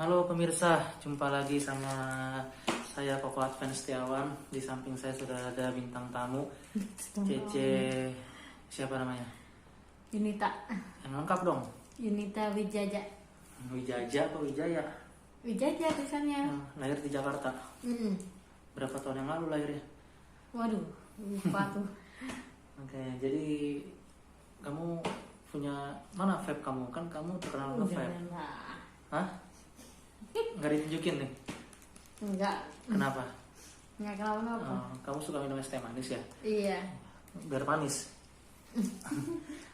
Halo pemirsa, jumpa lagi sama saya Koko Advent Setiawan. Di samping saya sudah ada bintang tamu, Cece, siapa namanya? Yunita. Yang lengkap dong. Yunita Wijaja. Wijaja atau Wijaya? Wijaja tulisannya. Lahir di Jakarta. Berapa tahun yang lalu lahirnya? Waduh, lupa tuh. Oke, jadi kamu punya mana vape kamu? Kan kamu terkenal nge-vape. Enggak. Hah? Nggak ditunjukin nih? Enggak. Kenapa? Enggak kenapa-napa. Kamu suka minum es teh manis ya? Iya. Biar manis.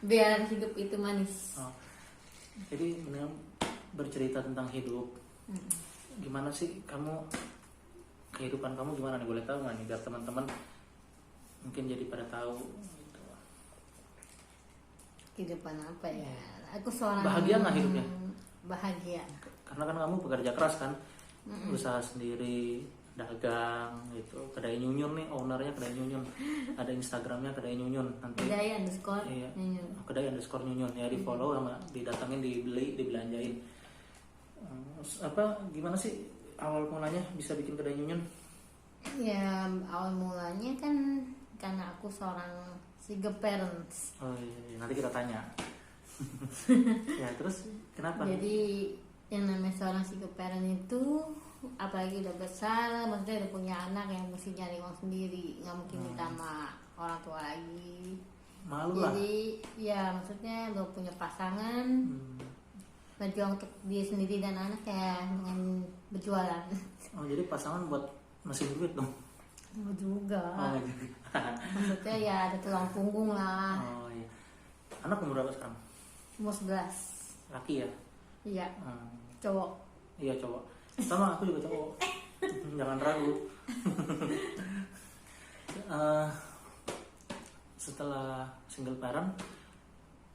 Biar hidup itu manis. Jadi dengan bercerita tentang hidup, gimana sih kamu, kehidupan kamu gimana nih, boleh tahu nggak nih, biar teman-teman mungkin jadi pada tahu gitu. Kehidupan apa ya? Aku seorang Bahagia nggak hidupnya? Bahagia. Karena kan kamu pekerja keras kan, usaha sendiri, dagang gitu. Kedai Nyunyun nih, ownernya Kedai Nyunyun, ada Instagramnya Kedai Nyunyun. Nanti Kedai underscore iya, Nyunyun. Kedai underscore Nyunyun ya, di follow sama didatengin, dibeli, dibelanjain. Gimana sih awal mulanya bisa bikin Kedai Nyunyun? Ya awal mulanya kan karena aku seorang single parents. Oh iya, nanti kita tanya. Ya terus kenapa? Jadi yang namanya seorang single parent itu, apalagi udah besar, maksudnya udah punya anak yang mesti nyari uang sendiri, nggak mungkin minta sama orang tua lagi. Malu lah. Jadi ya maksudnya udah punya pasangan, berjuang untuk diri sendiri dan anak ya dengan berjualan. Oh jadi pasangan buat mesin duit dong? Oh juga. Oh gitu. Maksudnya ya ada tulang punggung lah. Oh iya. Anak umur berapa sekarang? Umur 11. Laki ya? Iya. Cowok. Iya cowok. Sama aku juga cowok. Jangan ragu. Setelah single parent,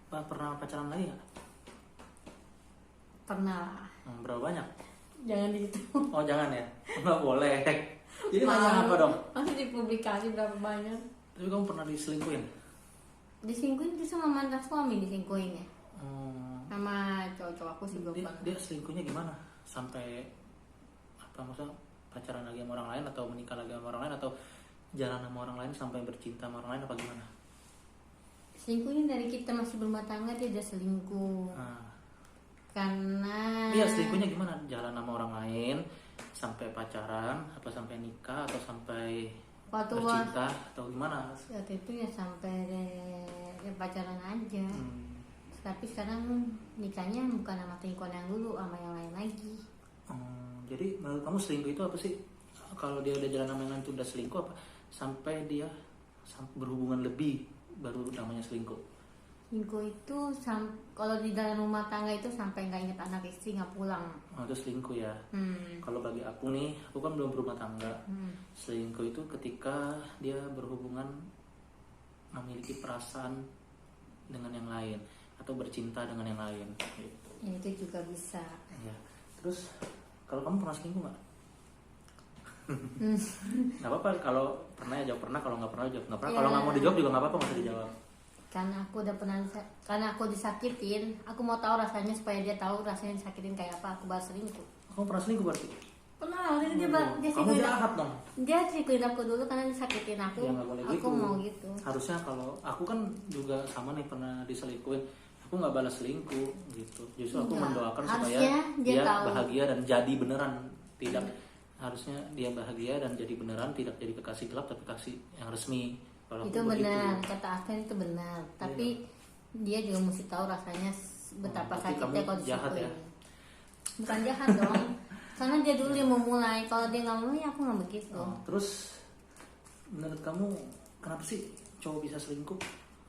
pernah pacaran lagi nggak? Pernah. Berapa banyak? Jangan gitu. Oh jangan ya? Nggak boleh. Jadi banyak apa dong? Masih dipublikasi berapa banyak? Tapi kamu pernah diselingkuhin? Diselingkuhin itu sama mantan suami, diselingkuhinnya sama cowok-cowok aku sih belum pernah. Dia selingkuhnya gimana? Sampai maksudnya pacaran lagi sama orang lain, atau menikah lagi sama orang lain, atau jalan sama orang lain sampai bercinta sama orang lain, apa gimana? Selingkuhnya dari kita masih berumah tangga dia udah selingkuh. Karena dia selingkuhnya gimana? Jalan sama orang lain sampai pacaran, apa sampai nikah, atau sampai bercinta, atau gimana? Waktu itu ya sampai ya pacaran aja. Tapi sekarang nikahnya bukan sama selingkuhan yang dulu, sama yang lain lagi. Jadi menurut kamu selingkuh itu apa sih? Kalau dia udah jalan sama yang lain itu udah selingkuh, apa sampai dia berhubungan lebih baru namanya selingkuh? Selingkuh itu kalau di dalam rumah tangga itu sampai nggak ingat anak istri, nggak pulang. Itu selingkuh ya. Kalau bagi aku nih, aku kan belum berumah tangga. Selingkuh itu ketika dia berhubungan, memiliki perasaan dengan yang lain, atau bercinta dengan yang lain gitu. Ya, itu juga bisa. Ya. Terus kalau kamu pernah selingkuh nggak? Nggak apa-apa, kalau pernah ya jawab pernah, kalau nggak pernah jawab nggak pernah. Kalau nggak mau dijawab juga nggak apa-apa, nggak usah dijawab. Karena aku udah pernah, karena aku disakitin, aku mau tahu rasanya supaya dia tahu rasanya disakitin kayak apa. Aku balas selingkuh. Kamu pernah selingkuh berarti? Pernah, dia kamu jahat dong. Dia selingkuhin aku dulu karena disakitin aku. Ya, nggak boleh aku gitu. Mau gitu. Harusnya kalau aku kan juga sama nih, pernah diselingkuhin. Aku nggak balas selingkuh gitu. Justru aku mendoakan supaya dia bahagia dan jadi beneran. Tidak harusnya dia bahagia dan jadi beneran, tidak jadi kekasih gelap tapi kekasih yang resmi. Kalau itu benar, kata Advent itu benar. Tapi dia juga mesti tahu rasanya betapa sakitnya kalau diselingkuhin. Bukan jahat dong. Karena dia dulu yang memulai. Kalau dia nggak mau, ya aku nggak begitu. Terus menurut kamu kenapa sih cowok bisa selingkuh?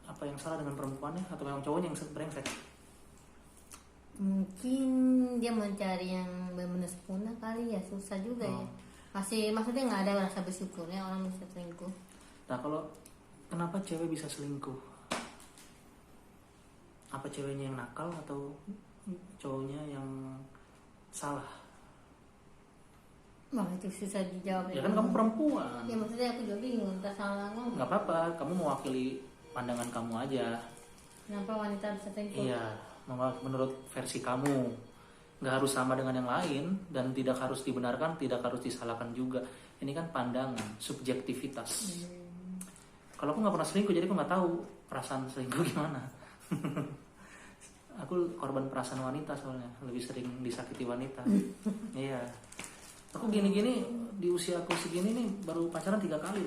Apa yang salah dengan perempuannya, atau memang cowoknya yang brengsek? Mungkin dia mencari yang benar-benar sempurna kali ya, susah juga ya. Maksudnya nggak ada rasa bersyukurnya orang bisa selingkuh. Nah kalau kenapa cewek bisa selingkuh? Apa ceweknya yang nakal atau cowoknya yang salah? Wah itu susah dijawab. Ya kan kamu perempuan. Ya maksudnya aku juga bingung, tak salah ngomong. Nggak apa-apa, kamu mewakili pandangan kamu aja. Kenapa wanita bisa selingkuh? Iya, menurut versi kamu. nggak harus sama dengan yang lain dan tidak harus dibenarkan, tidak harus disalahkan juga. Ini kan pandangan, subjektivitas. Kalau aku nggak pernah selingkuh, jadi aku nggak tahu perasaan selingkuh gimana. Aku korban perasaan wanita soalnya, lebih sering disakiti wanita. Iya. Aku gini-gini di usia aku segini nih baru pacaran 3 kali.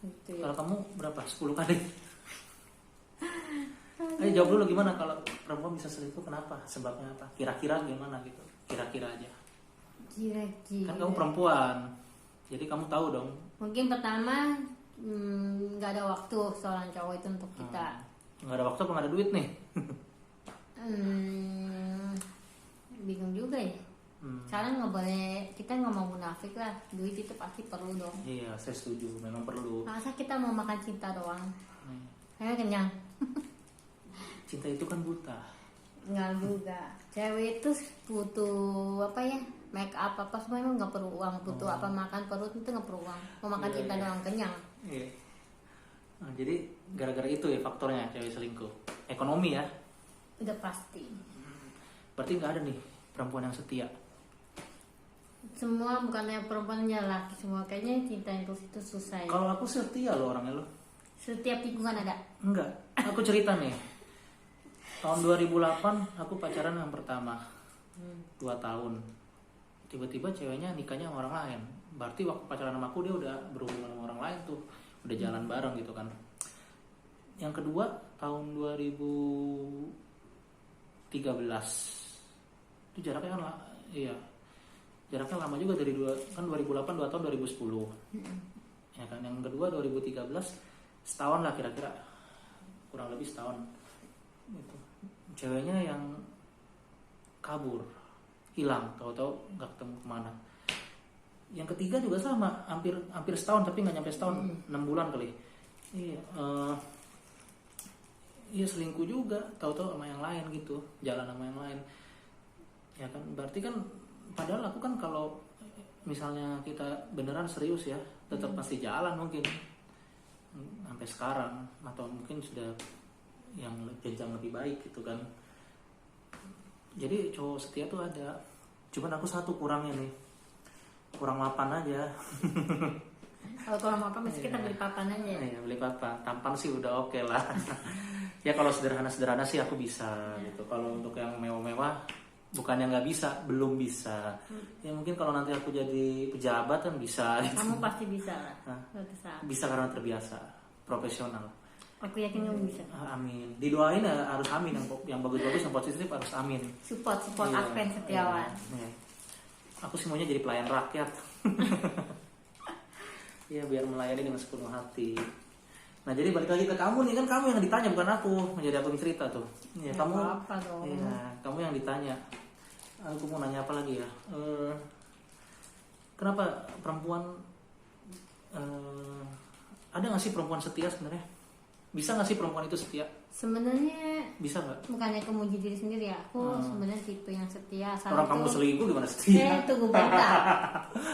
Gitu ya. Kalau kamu berapa? 10 kali? Ayo jawab dulu gimana kalau perempuan bisa selingkuh, kenapa? Sebabnya apa? Kira-kira gimana gitu? Kira-kira aja. Kira-kira. Kan kamu perempuan, jadi kamu tahu dong. Mungkin pertama nggak ada waktu seorang cowok itu untuk kita. Nggak ada waktu apa nggak ada duit nih? Bingung juga ya. Sekarang nggak boleh, kita nggak mau munafik lah, duit itu pasti perlu dong. Iya, saya setuju, memang perlu. Masa kita mau makan cinta doang? Saya kenyang. Cinta itu kan buta. Nggak juga. Cewek itu butuh apa ya? Make up apa semua emang nggak perlu uang. Butuh apa makan perut itu nggak perlu uang. Mau makan cinta doang kenyang. Iya. Nah, jadi gara-gara itu ya faktornya cewek selingkuh. Ekonomi ya. Udah pasti. Berarti nggak ada nih perempuan yang setia. Semua bukannya perempuannya laki semua, kayaknya cinta itu susah ya. Kalau aku setia loh orangnya loh. Setiap tikungan ada? Enggak. Aku cerita nih. Tahun 2008 aku pacaran yang pertama 2 tahun. Tiba-tiba ceweknya nikahnya sama orang lain. Berarti waktu pacaran sama aku dia udah berhubungan sama orang lain tuh, udah jalan bareng gitu kan. Yang kedua tahun 2013 itu jaraknya kan iya, jaraknya lama juga dari 2008 2 tahun 2010 ya kan. Yang kedua 2013 setahun lah kira-kira, kurang lebih setahun gitu. Ceweknya yang kabur, hilang, tahu-tahu nggak ketemu kemana. Yang ketiga juga sama, hampir setahun tapi nggak nyampe setahun, 6 bulan kali. Iya selingkuh juga, tahu-tahu sama yang lain gitu, jalan sama yang lain. Ya kan, berarti kan padahal aku kan kalau misalnya kita beneran serius ya, tetap pasti jalan mungkin sampai sekarang, atau mungkin sudah yang jenjang lebih baik gitu kan. Jadi cowok setia tuh ada, cuman aku satu kurangnya nih, kurang mapan aja. Kalau kurang mapan mesti kita beli papan aja. Iya, beli papan, tampan sih udah oke lah. Ya kalau sederhana sih aku bisa gitu. Kalau untuk yang mewah-mewah bukan yang nggak bisa, belum bisa. Ya mungkin kalau nanti aku jadi pejabat kan bisa gitu. Kamu pasti bisa lah. Bisa karena terbiasa, profesional. Aku yakin kamu bisa. Amin. Didoain ya, harus amin, yang bagus-bagus, yang positif harus amin. Support iya, Advent Setiawan. Iya. Aku semuanya jadi pelayan rakyat. Ya biar melayani dengan sepenuh hati. Nah jadi balik lagi ke kamu nih, kan kamu yang ditanya bukan aku, menjadi aku yang cerita tuh. Ya, kamu apa dong? Iya, kamu yang ditanya. Aku mau nanya apa lagi ya? Kenapa perempuan ada nggak sih perempuan setia sebenarnya? Bisa nggak sih perempuan itu setia? Sebenarnya bisa nggak? Bukannya aku muji diri sendiri ya, aku sebenarnya tipe yang setia. Orang kamu selingkuh gimana setia? Tunggu bentar.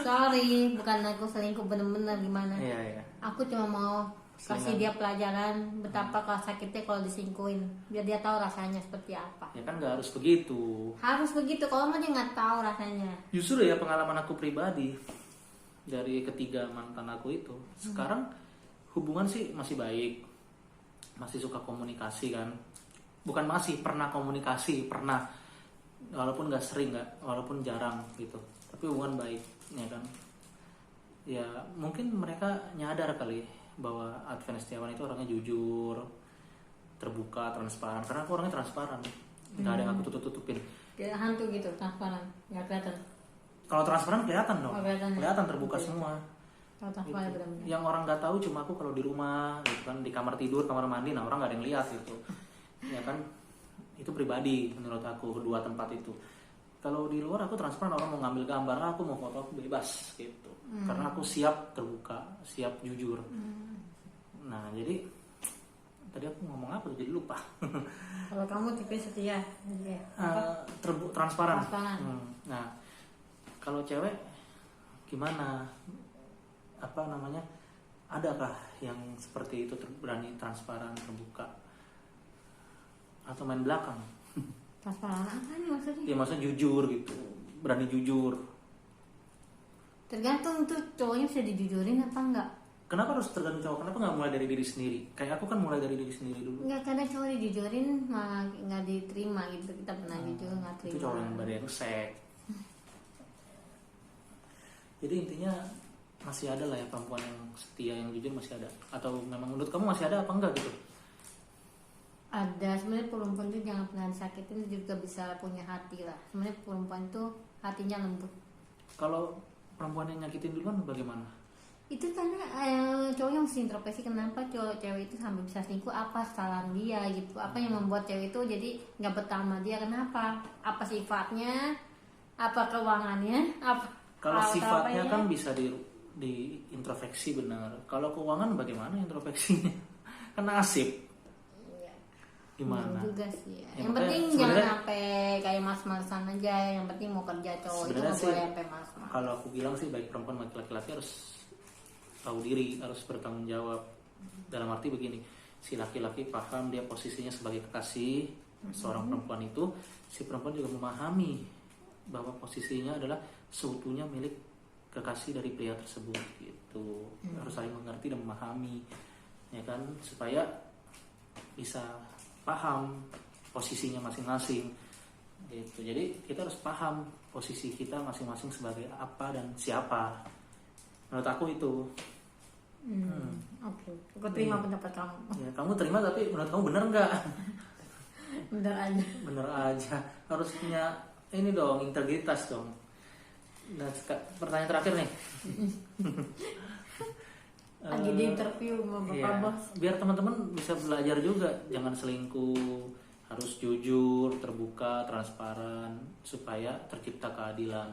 Sorry, bukan aku selingkuh bener-bener gimana? Iya. Aku cuma mau kasih dia pelajaran betapa kalau sakitnya kalau diselingkuhin, biar dia tahu rasanya seperti apa. Ya kan nggak harus begitu. Harus begitu, kalau dia nggak tahu rasanya. Justru ya pengalaman aku pribadi dari ketiga mantan aku itu, sekarang hubungan sih masih baik, masih suka komunikasi kan. Bukan masih, pernah komunikasi, pernah. Walaupun nggak sering, walaupun jarang gitu. Tapi hubungan baik, ya kan. Ya mungkin mereka nyadar kali bahwa Advent Setiawan itu orangnya jujur, terbuka, transparan. Karena aku orangnya transparan, nggak ada yang aku tutupin. Kayak hantu gitu, transparan, nggak kelihatan. Kalau transparan kelihatan dong, kelihatan terbuka gitu. Semua. Gitu. Yang orang nggak tahu cuma aku kalau di rumah, gitu kan, di kamar tidur, kamar mandi, nah orang nggak ada yang lihat gitu. Ya kan, itu pribadi menurut aku kedua tempat itu. Kalau di luar aku transparan, orang mau ngambil gambar, aku mau foto, aku bebas gitu. Karena aku siap terbuka, siap jujur. Nah jadi tadi aku ngomong apa tuh jadi lupa. Kalau kamu tipe setia, transparan. Nah kalau cewek gimana? Apa namanya? Adakah yang seperti itu berani transparan, terbuka, atau main belakang? Transparan apa nih maksudnya? Ya maksudnya jujur gitu, berani jujur. Tergantung tuh cowoknya bisa dijujurin apa enggak. Kenapa harus tergantung cowok? Kenapa nggak mulai dari diri sendiri? Kayak aku kan mulai dari diri sendiri dulu. Enggak, kadang cowok dijujurin malah nggak diterima gitu. Kita pernah jujur nggak terima. Itu cowok yang brengsek. Jadi intinya masih ada lah ya perempuan yang setia, yang jujur masih ada. Atau memang menurut kamu masih ada apa enggak gitu? Ada, sebenarnya perempuan itu jangan pernah disakitin, juga bisa punya hati lah. Sebenarnya perempuan tuh hatinya lembut. Kalau perempuan yang nyakitin duluan bagaimana? Itu karena cowok yang mesti introspeksi, kenapa cewek itu sampai bisa selingkuh, apa kesalahan dia gitu, apa yang membuat cewek itu jadi nggak betah sama dia, kenapa, apa sifatnya, apa keuangannya, apa. Kalau sifatnya kan bisa di introspeksi benar. Kalau keuangan bagaimana introspeksinya? Kan nasib. Gimana? Juga sih ya. Ya, Yang penting jangan sampai kayak mas-masan aja. Yang penting mau kerja cowok itu nggak boleh sampai mas-mas. Kalau aku bilang sih baik perempuan maupun laki-laki harus tahu diri, harus bertanggung jawab. Dalam arti begini, si laki-laki paham dia posisinya sebagai kekasih seorang perempuan itu, si perempuan juga memahami bahwa posisinya adalah seutuhnya milik kekasih dari pria tersebut gitu. Harus saling mengerti dan memahami, ya kan, supaya bisa paham posisinya masing-masing gitu. Jadi kita harus paham posisi kita masing-masing sebagai apa dan siapa. Menurut aku itu. Oke. Aku terima pendapat kamu. Ya, kamu terima, tapi menurut kamu benar nggak? Bener aja. Bener aja. Harus punya ini dong, integritas dong. Nah, pertanyaan terakhir nih. Lagi di interview sama bapak bos. Biar teman-teman bisa belajar juga, jangan selingkuh, harus jujur, terbuka, transparan, supaya tercipta keadilan.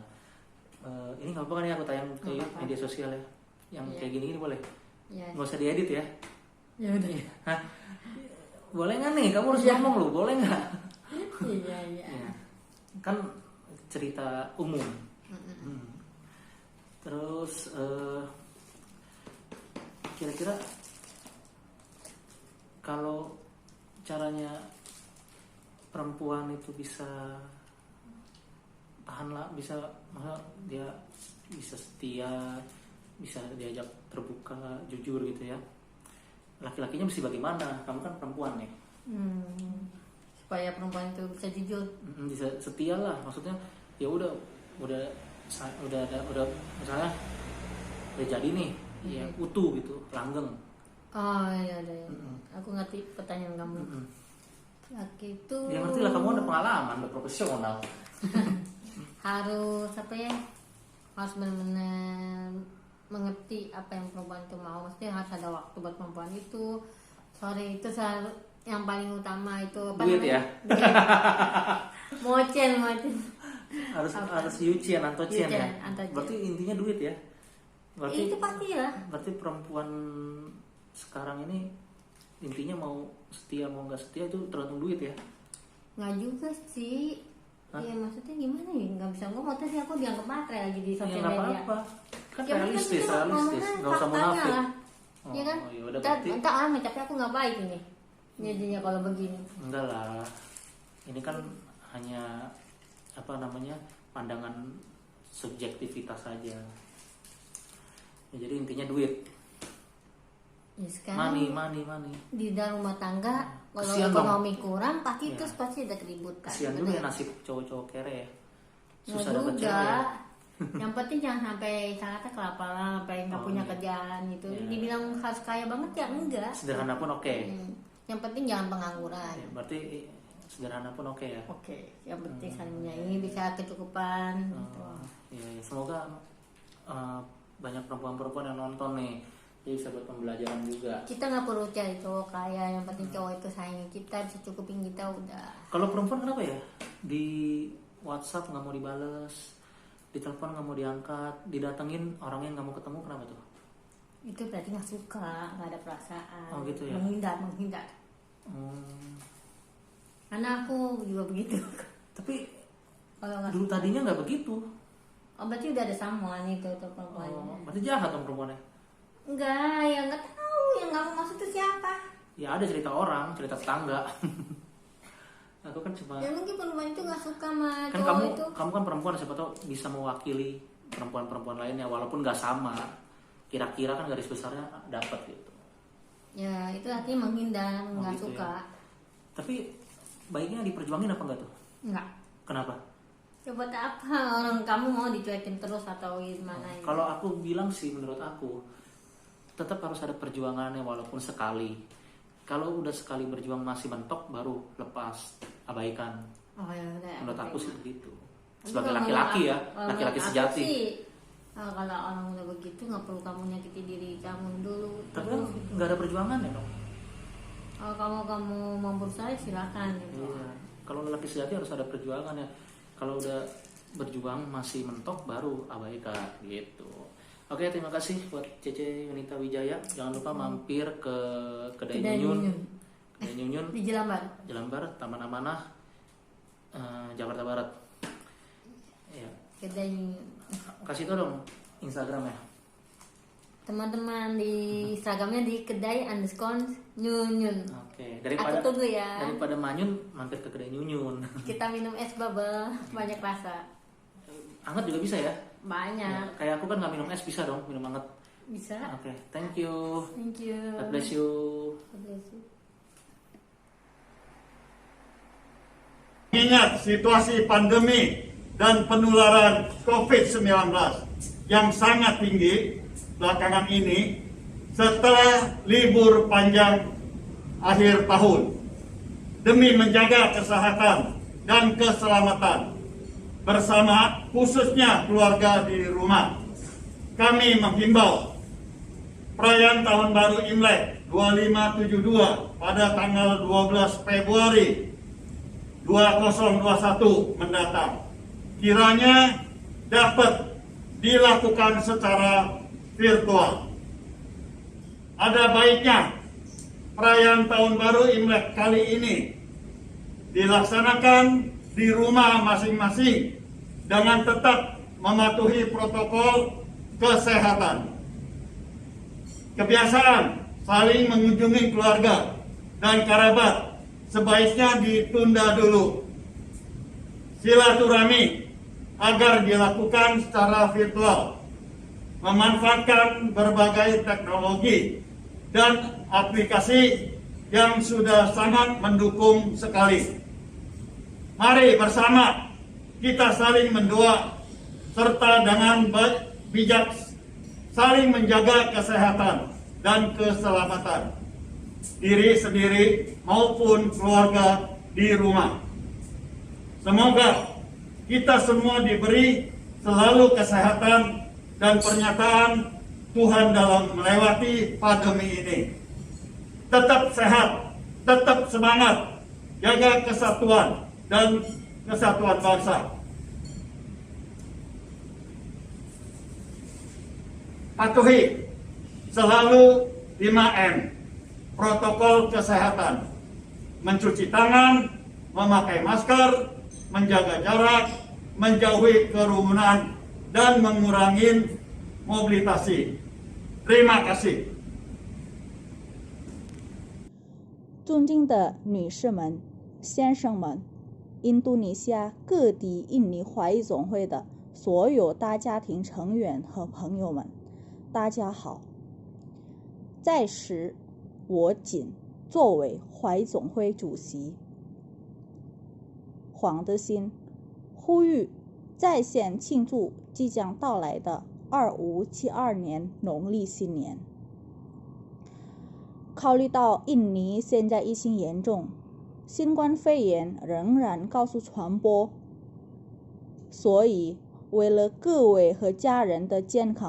Ini nggak apa-apa kan ya aku tayang ke media sosial ya, yang kayak gini boleh? Nggak usah diedit ya? Ya udah. Hah? Boleh nggak nih? Kamu harus ngomong loh, boleh nggak? Iya. Kan cerita umum. Terus kira-kira kalau caranya perempuan itu bisa tahan lah, bisa dia bisa setia, bisa diajak terbuka, jujur gitu ya. Laki-lakinya mesti bagaimana? Kamu kan perempuan nih. Supaya perempuan itu bisa jujur, bisa setia lah, maksudnya ya udah misalnya udah jadi nih. Ya utuh gitu, langgeng. Oh iya ada ya. Aku ngerti pertanyaan kamu. Laki itu. Ya ngerti lah, kamu ada pengalaman, udah profesional. Harus apa ya? Harus benar-benar mengerti apa yang perempuan itu mau. Maksudnya harus ada waktu buat perempuan itu. Sore itu selalu yang paling utama itu apa duit namanya? Ya. Mocen. Harus yucian, antocian ya. Berarti intinya duit ya. Berarti, itu pasti lah. Berarti perempuan sekarang ini intinya mau setia mau nggak setia itu tergantung duit ya? Nggak juga sih. Ya maksudnya gimana ya? Nggak bisa ngomong, tadi aku dianggap matre lagi di sosial media. Apa-apa. Kan ya, realistis, nggak usah munafik. Ya kan? Entah aneh, tapi aku nggak baik ini. Jadinya kalau begini. Enggak lah. Ini kan hanya pandangan subjektivitas saja. Ya, jadi intinya duit. Ya, sekarang money. Di dalam rumah tangga kalau ekonomi kurang pasti itu pasti ada keributan. Kasian juga ya nasib cowok-cowok kere ya. Susah dapat cewek ya. Yang penting jangan sampai sangatnya kelaparan, sampai nggak punya kerjaan gitu. Dibilang harus kaya banget ya enggak. Sederhana pun oke. Yang penting jangan pengangguran. Ya, berarti sederhana pun oke ya. Oke. Yang penting saling menyayangi, bisa kecukupan. Gitu. Ya, semoga banyak perempuan-perempuan yang nonton nih, jadi bisa buat pembelajaran juga. Kita nggak perlu cari cowok kaya, yang penting cowok itu sayang kita, bisa cukupin kita udah. Kalau perempuan kenapa ya? Di WhatsApp nggak mau dibales, di telepon nggak mau diangkat, didatengin orangnya nggak mau ketemu, kenapa tuh? Itu berarti nggak suka, nggak ada perasaan. Oh gitu ya. Menghindar. Karena aku juga begitu. Tapi kalau dulu tadinya nggak begitu. Oh berarti udah ada samuan itu tuh perempuannya. Oh, berarti jahat dong perempuannya? Enggak, ya nggak tahu. Yang kamu maksud itu siapa? Ya ada cerita orang, cerita tetangga. Aku kan cuma. Ya mungkin perempuan itu nggak suka sama Kan cowok itu. kamu kan perempuan, siapa tahu bisa mewakili perempuan-perempuan lainnya walaupun nggak sama. Kira-kira kan garis besarnya dapat gitu. Ya itu artinya menghindar, nggak gitu suka. Ya. Tapi baiknya diperjuangin apa enggak tuh? Enggak. Kenapa? Ya buat apa orang kamu mau dicuekin terus atau gimana? Kalau aku bilang sih, menurut aku tetap harus ada perjuangannya walaupun sekali. Kalau udah sekali berjuang masih mentok, baru lepas, abaikan. Oh ya udah. Menurut aku sih begitu. Tapi Sebagai kalau laki-laki ya, kalau laki-laki aku sejati. sih, kalau orang udah begitu nggak perlu kamu nyakiti diri kamu dulu. Tapi kan nggak ada perjuangan ya dong. Kalau kamu mau berusaha silakan gitu. Iya. Kalau laki sejati harus ada perjuangan ya. Kalau udah berjuang masih mentok, baru abaikan gitu. Oke, terima kasih buat Cece Yunita Wijaya. Jangan lupa mampir ke Kedai Nyunyun. Kedai Nyunyun Di Jelambar. Jelambar, Taman Amanah, Jakarta Barat. Ya. Kedai Kasih tau dong Instagramnya. teman-teman di Instagramnya di kedai_nyunyun. Oke. Aku tunggu ya. Daripada manyun, mampir ke Kedai Nyunyun. Kita minum es bubble banyak rasa. Anget juga bisa ya? Banyak. Ya, kayak aku kan nggak minum es, bisa dong minum anget. Bisa. Oke, thank you. Thank you. God bless you. God bless you. Ingat situasi pandemi dan penularan COVID-19 yang sangat tinggi belakangan ini setelah libur panjang akhir tahun. Demi menjaga kesehatan dan keselamatan bersama khususnya keluarga di rumah, kami menghimbau perayaan Tahun Baru Imlek 2572 pada tanggal 12 Februari 2021 mendatang kiranya dapat dilakukan secara virtual. Ada baiknya perayaan Tahun Baru Imlek kali ini dilaksanakan di rumah masing-masing dengan tetap mematuhi protokol kesehatan. Kebiasaan saling mengunjungi keluarga dan kerabat sebaiknya ditunda dulu. Silaturahmi agar dilakukan secara virtual, memanfaatkan berbagai teknologi dan aplikasi yang sudah sangat mendukung sekali. Mari bersama kita saling mendoa serta dengan bijak saling menjaga kesehatan dan keselamatan diri sendiri maupun keluarga di rumah. Semoga kita semua diberi selalu kesehatan dan pernyataan Tuhan dalam melewati pandemi ini. Tetap sehat, tetap semangat, jaga kesatuan dan kesatuan bangsa. Patuhi selalu 5M, protokol kesehatan, mencuci tangan, memakai masker, menjaga jarak, menjauhi kerumunan, dan mengurangi mobilisasi. Terima kasih. 尊敬的女士们、先生们，印度尼西亚各地印尼华裔总会的所有大家庭成员和朋友们，大家好。在时，我谨作为华裔总会主席黄德兴，呼吁在线庆祝即将到来的2572年农历新年。考虑到印尼现在疫情严重，新冠肺炎仍然高速传播，所以为了各位和家人的健康